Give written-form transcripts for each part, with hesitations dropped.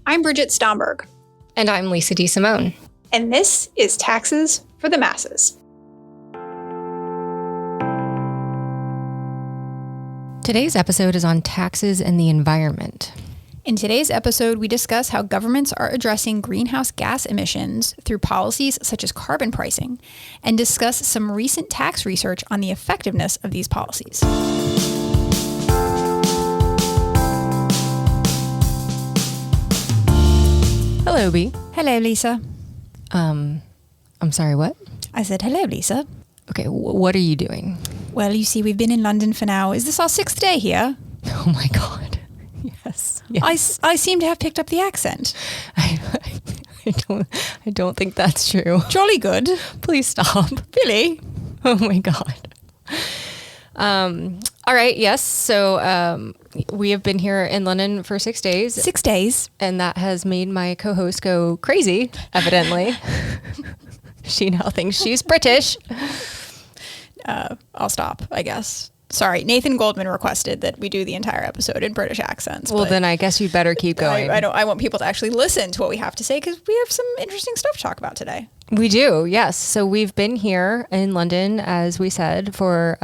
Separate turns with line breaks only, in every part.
I'm Bridget Stomberg.
And I'm Lisa DeSimone.
And this is Taxes for the Masses.
Today's episode is on taxes and the environment.
In today's episode, we discuss how governments are addressing greenhouse gas emissions through policies such as carbon pricing, and discuss some recent tax research on the effectiveness of these policies.
Hello, B.
Hello, Lisa.
I'm sorry, what?
I said, hello, Lisa.
Okay, what are you doing?
Well, you see, we've been in London for now. Is this our 6th day here?
Oh my God. Yes.
I seem to have picked up the accent.
I don't think that's true.
Jolly good.
Please stop.
Really?
Oh my God. All right. Yes. So we have been here in London for 6 days.
6 days.
And that has made my co-host go crazy, evidently. She now thinks she's British.
I'll stop, I guess. Sorry, Nathan Goldman requested that we do the entire episode in British accents.
Well, then I guess you better keep going.
I want people to actually listen to what we have to say because we have some interesting stuff to talk about today.
We do, yes. So we've been here in London, as we said, for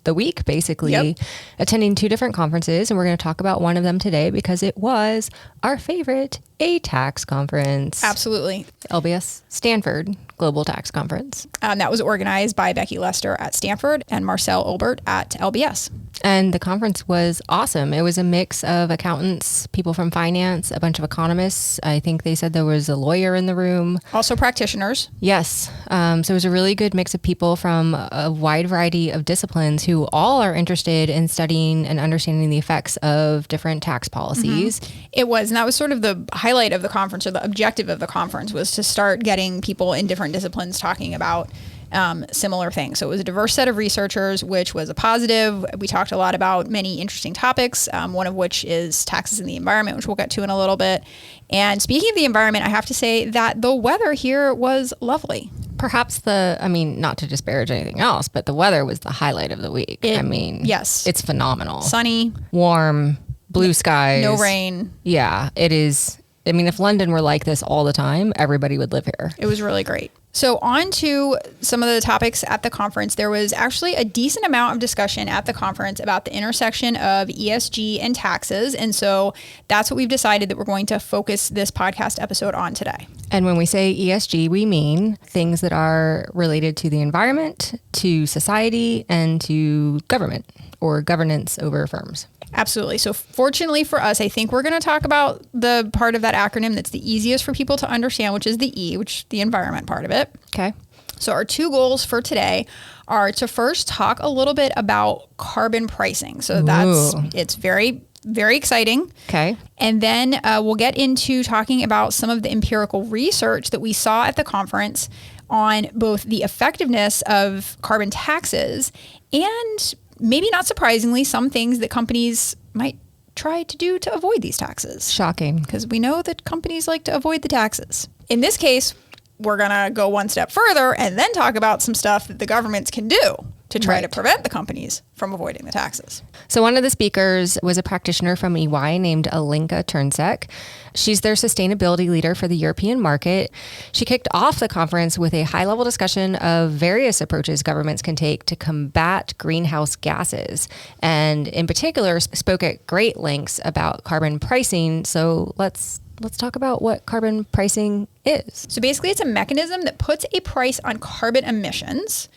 the week, basically, attending 2 different conferences. And we're going to talk about one of them today because it was our favorite ATAX conference.
Absolutely.
LBS Stanford Global Tax Conference.
That was organized by Becky Lester at Stanford and Marcel Olbert at LBS.
And the conference was awesome. It was a mix of accountants, people from finance, a bunch of economists. I think they said there was a lawyer in the room.
Also practitioners.
Yes. So it was a really good mix of people from a wide variety of disciplines who all are interested in studying and understanding the effects of different tax policies.
Mm-hmm. It was. And that was sort of the highlight of the conference, or the objective of the conference, was to start getting people in different disciplines talking about similar things. So it was a diverse set of researchers, which was a positive. We talked a lot about many interesting topics, one of which is taxes in the environment, which we'll get to in a little bit. And speaking of the environment, I have to say that the weather here was lovely.
Perhaps not to disparage anything else, but the weather was the highlight of the week.
Yes.
It's phenomenal.
Sunny.
Warm, blue skies.
No rain.
Yeah, it is. I mean, if London were like this all the time, everybody would live here.
It was really great. So on to some of the topics at the conference. There was actually a decent amount of discussion at the conference about the intersection of ESG and taxes. And so that's what we've decided that we're going to focus this podcast episode on today.
And when we say ESG, we mean things that are related to the environment, to society, and to government or governance over firms.
Absolutely. So fortunately for us, I think we're going to talk about the part of that acronym that's the easiest for people to understand, which is the E, which is the environment part of it.
Okay.
So our 2 goals for today are to first talk a little bit about carbon pricing. So it's very, very exciting.
Okay.
And then we'll get into talking about some of the empirical research that we saw at the conference on both the effectiveness of carbon taxes and, maybe not surprisingly, some things that companies might try to do to avoid these taxes.
Shocking.
Because we know that companies like to avoid the taxes. In this case, we're going to go one step further and then talk about some stuff that the governments can do to try to prevent the companies from avoiding the taxes.
So one of the speakers was a practitioner from EY named Alenka Turnsek. She's their sustainability leader for the European market. She kicked off the conference with a high-level discussion of various approaches governments can take to combat greenhouse gases, and in particular spoke at great lengths about carbon pricing. So let's talk about what carbon pricing is.
So basically, it's a mechanism that puts a price on carbon emissions.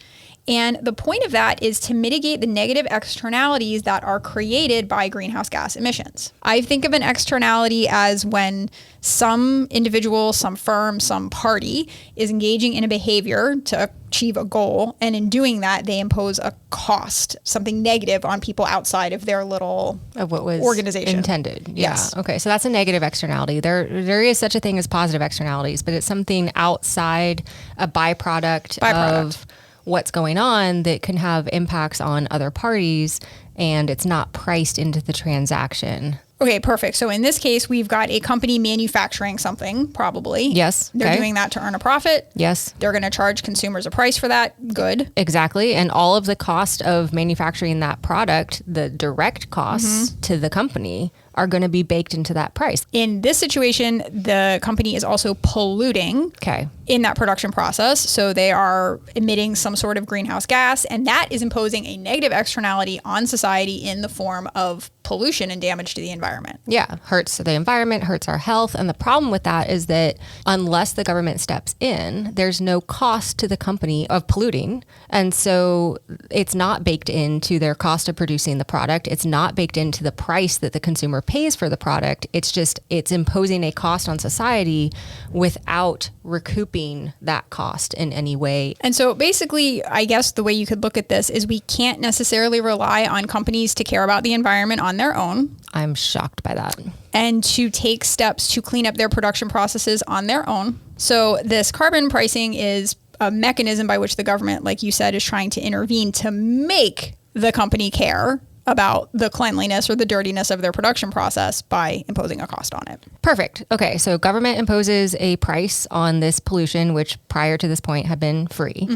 And the point of that is to mitigate the negative externalities that are created by greenhouse gas emissions. I think of an externality as when some individual, some firm, some party is engaging in a behavior to achieve a goal. And in doing that, they impose a cost, something negative on people outside of their little
of what was
organization
intended. Yeah.
Yes.
Okay. So that's a negative externality. There is such a thing as positive externalities, but it's something outside a byproduct. Of what's going on that can have impacts on other parties, and it's not priced into the transaction.
Okay, perfect. So in this case, we've got a company manufacturing something, probably.
Yes.
They're doing that to earn a profit.
Yes.
They're going to charge consumers a price for that. Good.
Exactly. And all of the cost of manufacturing that product, the direct costs to the company, are going to be baked into that price.
In this situation, the company is also polluting
Okay.
in that production process. So they are emitting some sort of greenhouse gas, and that is imposing a negative externality on society in the form of pollution and damage to the environment.
Yeah, hurts the environment, hurts our health. And the problem with that is that unless the government steps in, there's no cost to the company of polluting. And so it's not baked into their cost of producing the product. It's not baked into the price that the consumer pays for the product. It's imposing a cost on society without recouping that cost in any way.
And so basically, I guess the way you could look at this is we can't necessarily rely on companies to care about the environment on their own
I'm shocked by that.
and to take steps to clean up their production processes on their own. So this carbon pricing is a mechanism by which the government, like you said, is trying to intervene to make the company care about the cleanliness or the dirtiness of their production process by imposing a cost on it.
Perfect. Okay, so government imposes a price on this pollution, which prior to this point had been free.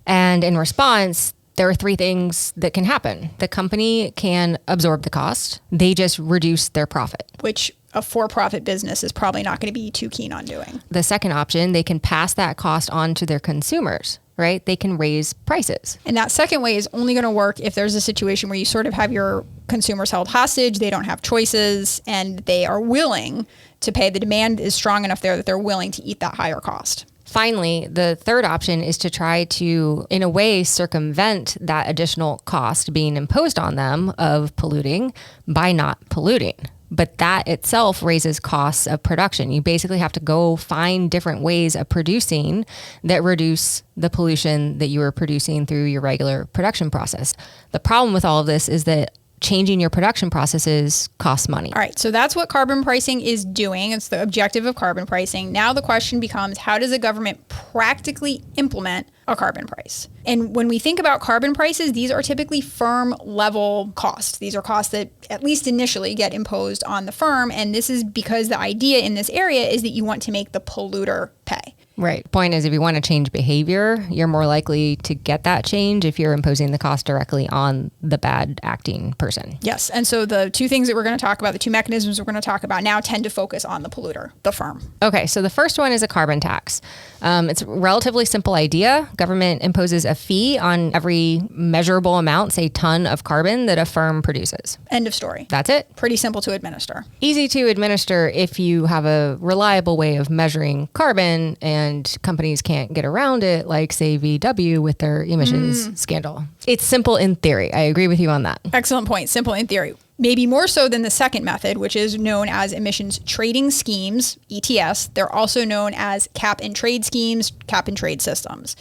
And in response, there are three things that can happen. The company can absorb the cost. They just reduce their profit.
Which a for-profit business is probably not going to be too keen on doing.
The second option, they can pass that cost on to their consumers, right? They can raise prices.
And that second way is only going to work if there's a situation where you sort of have your consumers held hostage, they don't have choices, and they are willing to pay. The demand is strong enough there that they're willing to eat that higher cost.
Finally, the third option is to try to, in a way, circumvent that additional cost being imposed on them of polluting by not polluting. But that itself raises costs of production. You basically have to go find different ways of producing that reduce the pollution that you are producing through your regular production process. The problem with all of this is that changing your production processes costs money.
All right, so that's what carbon pricing is doing. It's the objective of carbon pricing. Now the question becomes, how does the government practically implement a carbon price? And when we think about carbon prices, these are typically firm level costs. These are costs that at least initially get imposed on the firm. And this is because the idea in this area is that you want to make the polluter pay.
Right. Point is, if you want to change behavior, you're more likely to get that change if you're imposing the cost directly on the bad acting person.
Yes. And so the two things that we're going to talk about, the two mechanisms we're going to talk about now tend to focus on the polluter, the firm.
Okay. So the first one is a carbon tax. It's a relatively simple idea. Government imposes a fee on every measurable amount, say ton of carbon that a firm produces.
End of story.
That's it.
Pretty simple to administer.
Easy to administer if you have a reliable way of measuring carbon, and companies can't get around it, like say VW with their emissions scandal. It's simple in theory. I agree with you on that.
Excellent point. Simple in theory. Maybe more so than the second method, which is known as emissions trading schemes, ETS. They're also known as cap and trade schemes, cap and trade systems.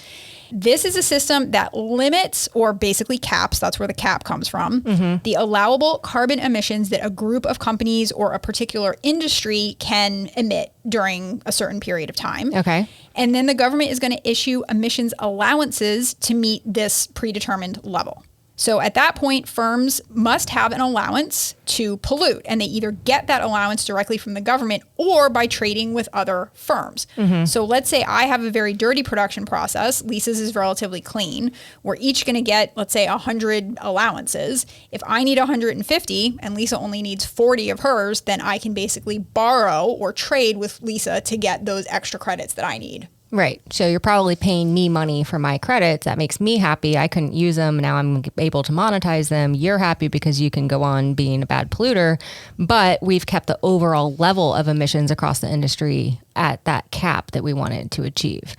This is a system that limits, or basically caps, that's where the cap comes from, the allowable carbon emissions that a group of companies or a particular industry can emit during a certain period of time.
Okay.
And then the government is going to issue emissions allowances to meet this predetermined level. So at that point, firms must have an allowance to pollute, and they either get that allowance directly from the government or by trading with other firms. So let's say I have a very dirty production process. Lisa's is relatively clean. We're each going to get, let's say, 100 allowances. If I need 150 and Lisa only needs 40 of hers, then I can basically borrow or trade with Lisa to get those extra credits that I need.
Right. So you're probably paying me money for my credits. That makes me happy. I couldn't use them. Now I'm able to monetize them. You're happy because you can go on being a bad polluter. But we've kept the overall level of emissions across the industry at that cap that we wanted to achieve.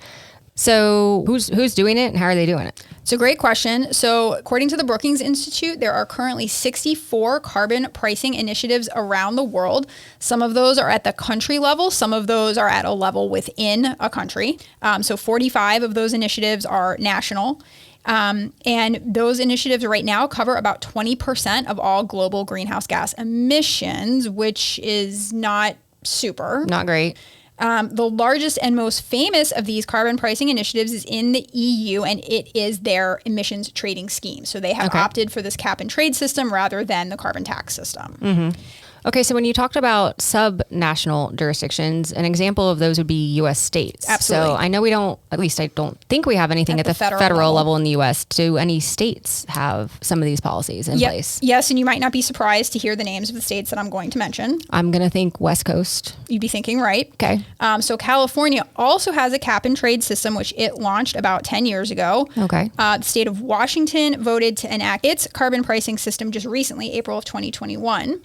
So who's doing it and how are they doing it?
It's a great question. So according to the Brookings Institute, there are currently 64 carbon pricing initiatives around the world. Some of those are at the country level. Some of those are at a level within a country. So 45 of those initiatives are national. And those initiatives right now cover about 20% of all global greenhouse gas emissions, which is not super.
Not great.
The largest and most famous of these carbon pricing initiatives is in the EU, and it is their emissions trading scheme. So they have opted for this cap and trade system rather than the carbon tax system.
Okay, so when you talked about subnational jurisdictions, an example of those would be U.S. states.
Absolutely.
So I know we don't, at least I don't think we have anything at the federal level in the U.S. Do any states have some of these policies in place?
Yes, and you might not be surprised to hear the names of the states that I'm going to mention.
I'm going to think West Coast.
You'd be thinking right.
Okay.
So California also has a cap and trade system, which it launched about 10 years ago.
Okay.
The state of Washington voted to enact its carbon pricing system just recently, April of 2021.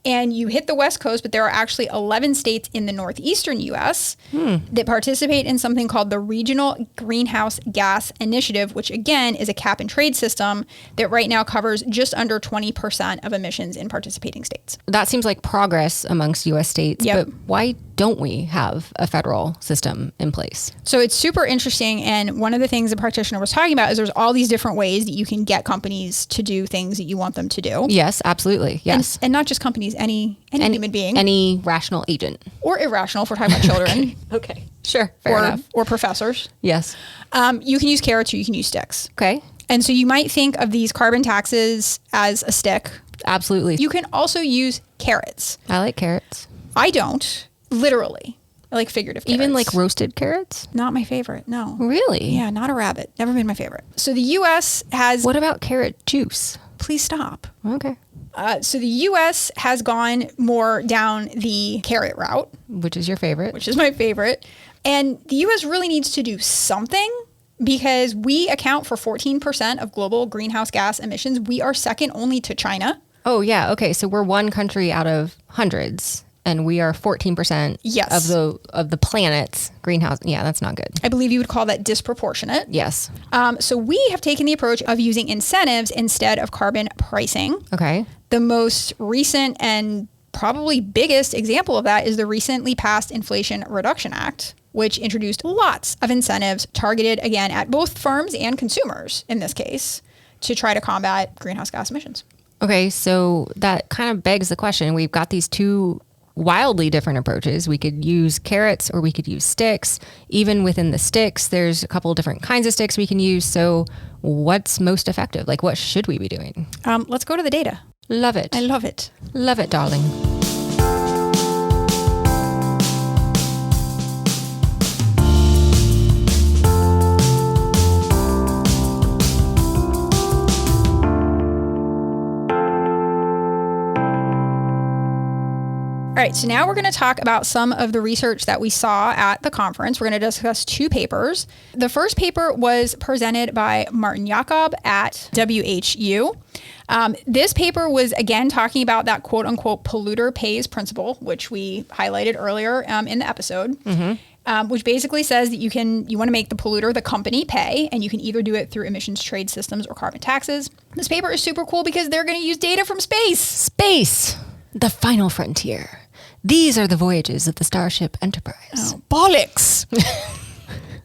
And you hit the West Coast, but there are actually 11 states in the northeastern U.S. That participate in something called the Regional Greenhouse Gas Initiative, which again is a cap and trade system that right now covers just under 20% of emissions in participating states.
That seems like progress amongst U.S. states,
Yep.
but why don't we have a federal system in place?
So it's super interesting. And one of the things the practitioner was talking about is there's all these different ways that you can get companies to do things that you want them to do.
Yes, absolutely. Yes.
And not just companies, any human being.
Any rational agent.
Or irrational if we're talking about children.
Okay. Sure. Fair enough.
Or professors.
Yes.
You can use carrots or you can use sticks.
Okay.
And so you might think of these carbon taxes as a stick.
Absolutely.
You can also use carrots.
I like carrots.
I don't. Literally. I like figurative carrots.
Even like roasted carrots?
Not my favorite, no.
Really?
Yeah, not a rabbit. Never been my favorite. So the U.S. has...
What about carrot juice?
Please stop.
Okay.
So the U.S. has gone more down the carrot route.
Which is your favorite?
Which is my favorite. And the U.S. really needs to do something because we account for 14% of global greenhouse gas emissions. We are second only to China.
Oh, yeah. Okay. So we're one country out of hundreds. And we are 14%
yes.
of the planet's greenhouse. Yeah, that's not good.
I believe you would call that disproportionate.
Yes.
So we have taken the approach of using incentives instead of carbon pricing.
Okay.
The most recent and probably biggest example of that is the recently passed Inflation Reduction Act, which introduced lots of incentives targeted, again, at both firms and consumers in this case, to try to combat greenhouse gas emissions.
Okay, so that kind of begs the question. We've got these two wildly different approaches. We could use carrots or we could use sticks. Even within the sticks, there's a couple different kinds of sticks we can use. So what's most effective? Like, what should we be doing?
Let's go to the data.
Love it.
I love it.
Love it, darling.
All right, so now we're going to talk about some of the research that we saw at the conference. We're going to discuss two papers. The first paper was presented by Martin Jakob at WHU. This paper was, again, talking about that quote-unquote polluter pays principle, which we highlighted earlier in the episode, which basically says that you want to make the polluter, the company, pay, and you can either do it through emissions trade systems or carbon taxes. This paper is super cool because they're going to use data from space.
Space, the final frontier. These are the voyages of the Starship Enterprise.
Oh, bollocks.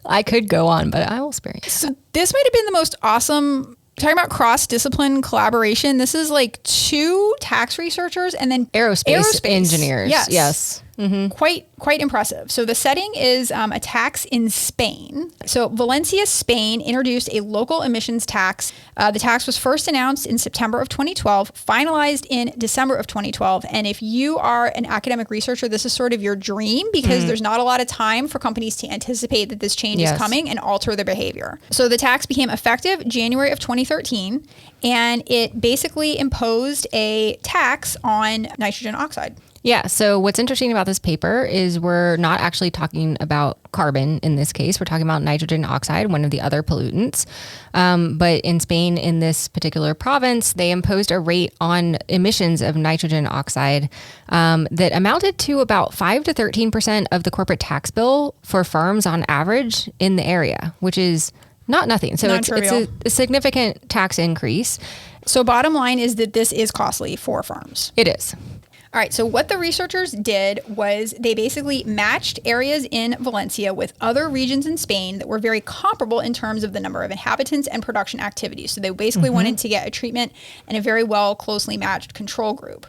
I could go on, but I will spare you.
So this might have been the most awesome, talking about cross-discipline collaboration. This is like two tax researchers and then
aerospace engineers. Yes.
Mm-hmm. Quite impressive. So the setting is a tax in Spain. So Valencia, Spain introduced a local emissions tax. The tax was first announced in September of 2012, finalized in December of 2012. And if you are an academic researcher, this is sort of your dream because there's not a lot of time for companies to anticipate that this change is coming and alter their behavior. So the tax became effective January of 2013, and it basically imposed a tax on nitrogen oxide.
Yeah. So what's interesting about this paper is we're not actually talking about carbon in this case. We're talking about nitrogen oxide, one of the other pollutants. But in Spain, in this particular province, they imposed a rate on emissions of nitrogen oxide that amounted to about 5 to 13% of the corporate tax bill for firms on average in the area, which is not nothing. So it's a significant tax increase.
So bottom line is that this is costly for firms.
It is.
All right, so what the researchers did was they basically matched areas in Valencia with other regions in Spain that were very comparable in terms of the number of inhabitants and production activities. So they basically wanted to get a treatment and a very well closely matched control group.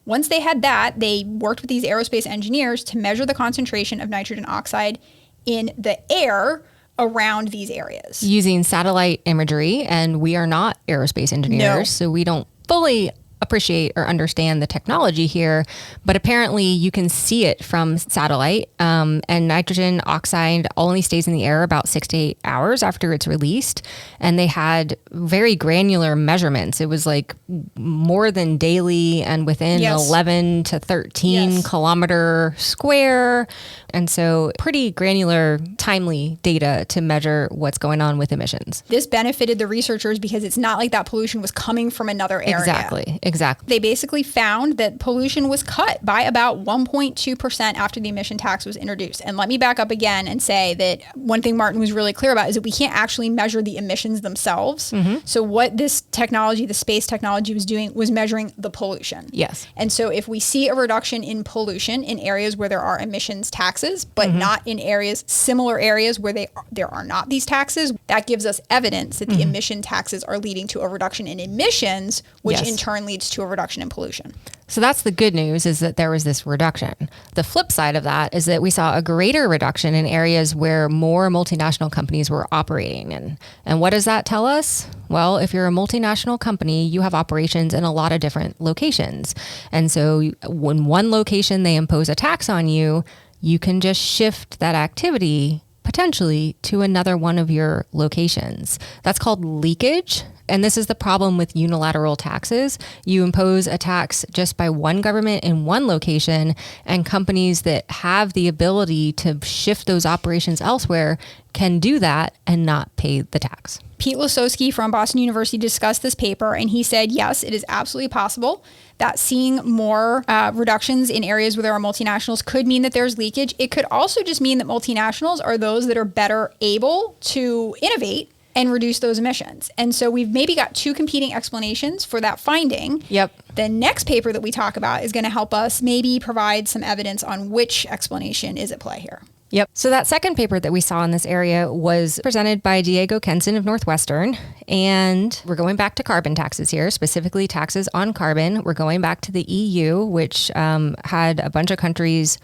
Once they had that, they worked with these aerospace engineers to measure the concentration of nitrogen oxide in the air around these areas.
Using satellite imagery, and we are not aerospace engineers, so we don't fully appreciate or understand the technology here, but apparently you can see it from satellite. And nitrogen oxide only stays in the air about 6 to 8 hours after it's released. And they had very granular measurements. It was like more than daily and within 11 to 13 kilometer square. And so pretty granular, timely data to measure what's going on with emissions.
This benefited the researchers because it's not like that pollution was coming from another area.
Exactly.
They basically found that pollution was cut by about 1.2% after the emission tax was introduced. And let me back up again and say that one thing Martin was really clear about is that we can't actually measure the emissions themselves. So what this technology, the space technology, was doing was measuring the pollution.
Yes.
And so if we see a reduction in pollution in areas where there are emissions taxes, but not in areas, similar areas where there are not these taxes, that gives us evidence that the emission taxes are leading to a reduction in emissions, which in turn leads to a reduction in pollution.
So that's the good news, is that there was this reduction. The flip side of that is that we saw a greater reduction in areas where more multinational companies were operating in. And what does that tell us? Well, if you're a multinational company, you have operations in a lot of different locations. And so when one location they impose a tax on you, you can just shift that activity potentially to another one of your locations. That's called leakage. And this is the problem with unilateral taxes. You impose a tax just by one government in one location, and companies that have the ability to shift those operations elsewhere can do that and not pay the tax.
Pete Lasowski from Boston University discussed this paper, and he said, yes, it is absolutely possible that seeing more reductions in areas where there are multinationals could mean that there's leakage. It could also just mean that multinationals are those that are better able to innovate and reduce those emissions. And so we've maybe got two competing explanations for that finding.
Yep.
The next paper that we talk about is going to help us maybe provide some evidence on which explanation is at play here.
Yep. So that second paper that we saw in this area was presented by Diego Kenson of Northwestern. And we're going back to carbon taxes here, specifically taxes on carbon. We're going back to the EU, which had a bunch of countries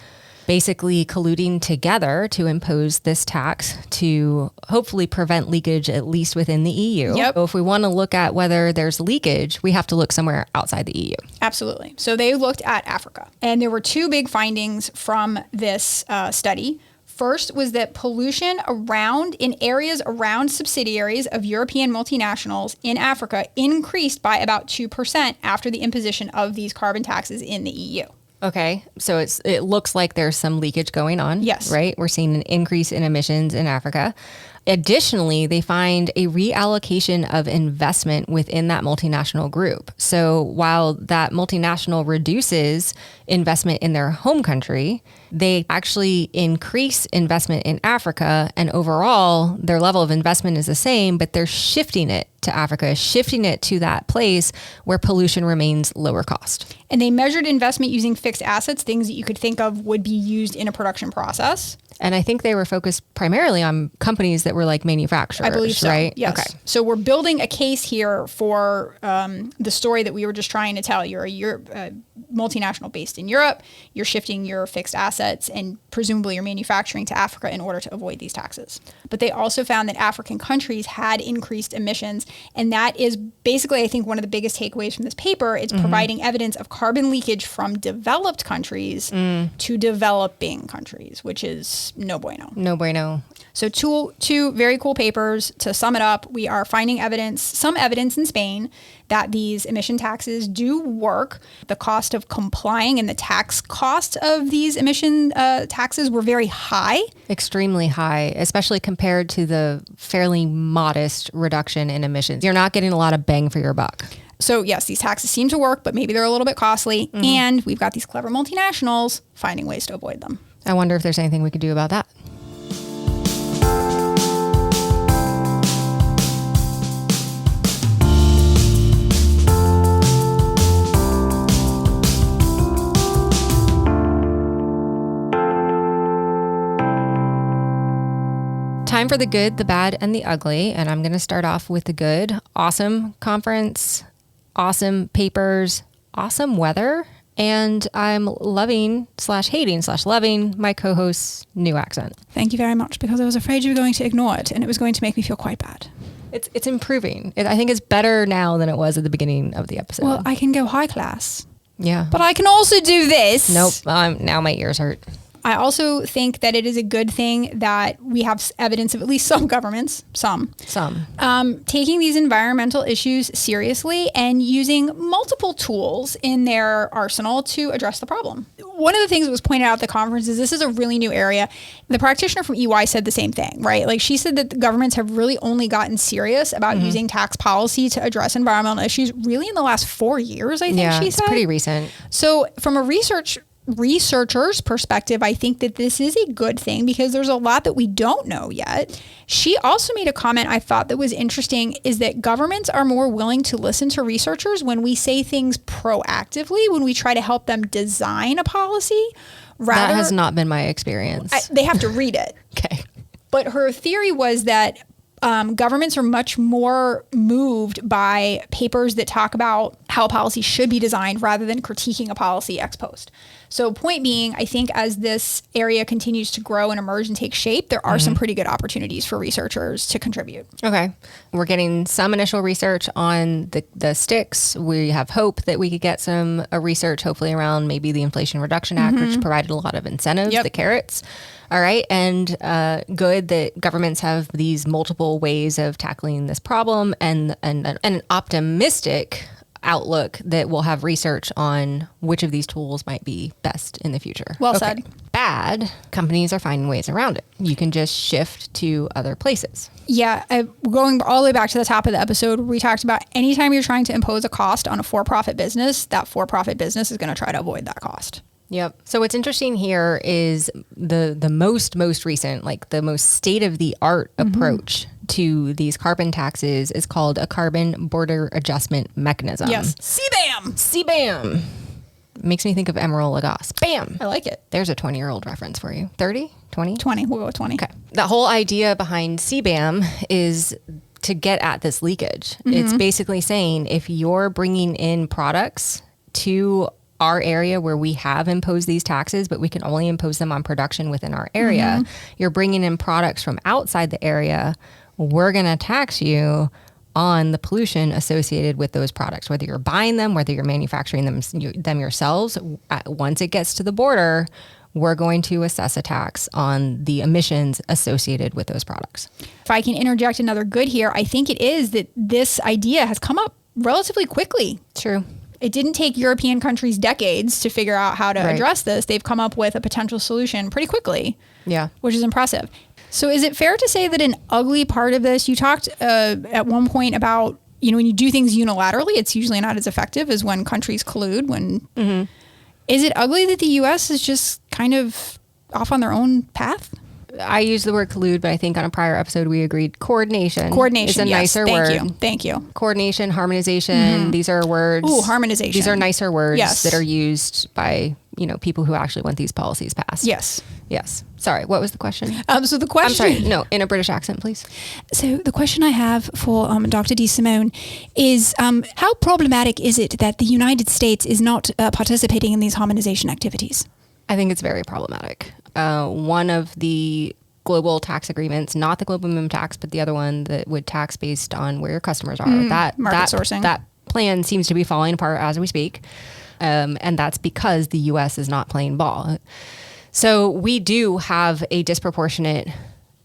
basically colluding together to impose this tax to hopefully prevent leakage, at least within the EU.
Yep.
So if we want to look at whether there's leakage, we have to look somewhere outside the EU.
Absolutely. So they looked at Africa. And there were two big findings from this study. First was that pollution in areas around subsidiaries of European multinationals in Africa increased by about 2% after the imposition of these carbon taxes in the EU.
Okay, so it looks like there's some leakage going on.
Yes.
Right? We're seeing an increase in emissions in Africa. Additionally, they find a reallocation of investment within that multinational group. So while that multinational reduces investment in their home country, they actually increase investment in Africa. And overall, their level of investment is the same, but they're shifting it to Africa, shifting it to that place where pollution remains lower cost.
And they measured investment using fixed assets, things that you could think of would be used in a production process.
And I think they were focused primarily on companies that were like manufacturers,
I believe so,
right?
yes.
Okay.
So we're building a case here for the story that we were just trying to tell. You're a multinational based in Europe. You're shifting your fixed assets and presumably you're manufacturing to Africa in order to avoid these taxes. But they also found that African countries had increased emissions. And that is basically, I think, one of the biggest takeaways from this paper. It's providing evidence of carbon leakage from developed countries to developing countries, which is no bueno.
No bueno.
So two very cool papers. To sum it up, we are finding some evidence in Spain that these emission taxes do work. The cost of complying and the tax cost of these emission taxes were very high.
Extremely high, especially compared to the fairly modest reduction in emissions. You're not getting a lot of bang for your buck.
So yes, these taxes seem to work, but maybe they're a little bit costly. And we've got these clever multinationals finding ways to avoid them.
I wonder if there's anything we could do about that. Time for the good, the bad, and the ugly. And I'm going to start off with the good. Awesome conference, awesome papers, awesome weather. And I'm loving/hating/loving my co-host's new accent.
Thank you very much, because I was afraid you were going to ignore it and it was going to make me feel quite bad.
It's improving. I think it's better now than it was at the beginning of the episode.
Well, I can go high class,
yeah.
but I can also do this.
Nope. Now my ears hurt.
I also think that it is a good thing that we have evidence of at least some governments, taking these environmental issues seriously and using multiple tools in their arsenal to address the problem. One of the things that was pointed out at the conference is this is a really new area. The practitioner from EY said the same thing, right? Like she said that the governments have really only gotten serious about using tax policy to address environmental issues really in the last 4 years, I think she said.
It's pretty recent.
So from a researcher's perspective, I think that this is a good thing because there's a lot that we don't know yet. She also made a comment I thought that was interesting is that governments are more willing to listen to researchers when we say things proactively, when we try to help them design a policy.
That has not been my experience.
They have to read it.
Okay.
But her theory was that governments are much more moved by papers that talk about how a policy should be designed rather than critiquing a policy ex post. So point being, I think as this area continues to grow and emerge and take shape, there are some pretty good opportunities for researchers to contribute.
Okay. We're getting some initial research on the sticks. We have hope that we could get some research, hopefully around maybe the Inflation Reduction Act, which provided a lot of incentives, the carrots. All right. And good that governments have these multiple ways of tackling this problem and an optimistic outlook that we'll have research on which of these tools might be best in the future.
Well said.
Bad, companies are finding ways around it. You can just shift to other places.
Yeah, going all the way back to the top of the episode, we talked about anytime you're trying to impose a cost on a for-profit business, that for-profit business is going to try to avoid that cost.
Yep. So what's interesting here is the most recent, like the most state-of-the-art approach to these carbon taxes is called a carbon border adjustment mechanism.
Yes. CBAM.
CBAM. Makes me think of Emeril Lagasse. Bam.
I like it.
There's a 20-year-old reference for you. 30? 20?
20. We'll go with 20.
Okay. The whole idea behind CBAM is to get at this leakage. It's basically saying if you're bringing in products to our area where we have imposed these taxes, but we can only impose them on production within our area, you're bringing in products from outside the area, we're going to tax you on the pollution associated with those products, whether you're buying them, whether you're manufacturing them yourselves. Once it gets to the border, we're going to assess a tax on the emissions associated with those products.
If I can interject another good here, I think it is that this idea has come up relatively quickly.
True.
It didn't take European countries decades to figure out how to address this. They've come up with a potential solution pretty quickly.
Yeah.
Which is impressive. So is it fair to say that an ugly part of this, you talked at one point about, when you do things unilaterally, it's usually not as effective as when countries collude. Is it ugly that the U.S. is just kind of off on their own path?
I use the word collude, but I think on a prior episode we agreed coordination. Coordination is a nicer word.
Thank you.
Coordination, harmonization. These are words.
Ooh, harmonization.
These are nicer words that are used by people who actually want these policies passed. Yes. Sorry, what was the question?
So the question.
I'm sorry. No, in a British accent, please.
So the question I have for Dr. DeSimone is how problematic is it that the United States is not participating in these harmonization activities?
I think it's very problematic. One of the global tax agreements, not the global minimum tax, but the other one that would tax based on where your customers are.
Sourcing.
That plan seems to be falling apart as we speak. And that's because the U.S. is not playing ball. So we do have a disproportionate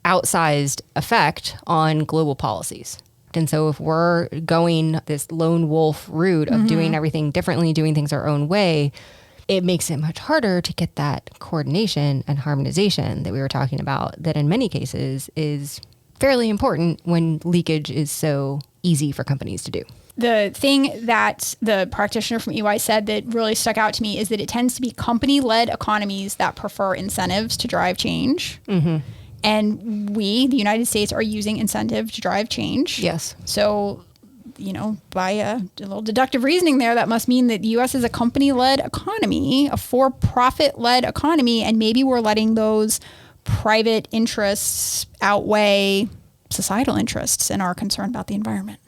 outsized effect on global policies. And so if we're going this lone wolf route of doing everything differently, doing things our own way, it makes it much harder to get that coordination and harmonization that we were talking about, that in many cases is fairly important when leakage is so easy for companies to do.
The thing that the practitioner from EY said that really stuck out to me is that it tends to be company-led economies that prefer incentives to drive change. And we, the United States, are using incentive to drive change.
Yes.
So, by a little deductive reasoning there, that must mean that the U.S. is a company-led economy, a for-profit-led economy, and maybe we're letting those private interests outweigh societal interests and our concern about the environment.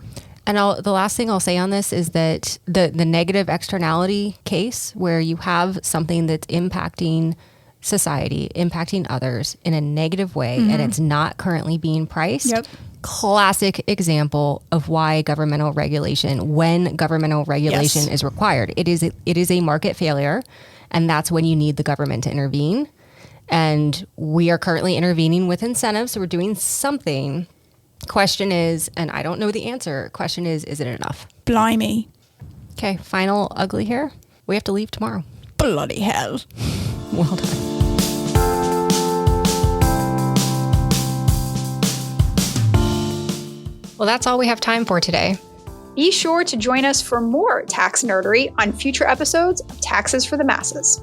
And the last thing I'll say on this is that the negative externality case, where you have something that's impacting society, impacting others in a negative way, and it's not currently being priced.
Yep.
Classic example of why governmental regulation, when governmental regulation
Yes.
is required, it is a market failure, and that's when you need the government to intervene. And we are currently intervening with incentives, so we're doing something. Question is, and I don't know the answer, question is it enough?
Blimey.
Okay, final ugly here. We have to leave tomorrow.
Bloody hell.
Well done. Well, that's all we have time for today.
Be sure to join us for more tax nerdery on future episodes of Taxes for the Masses.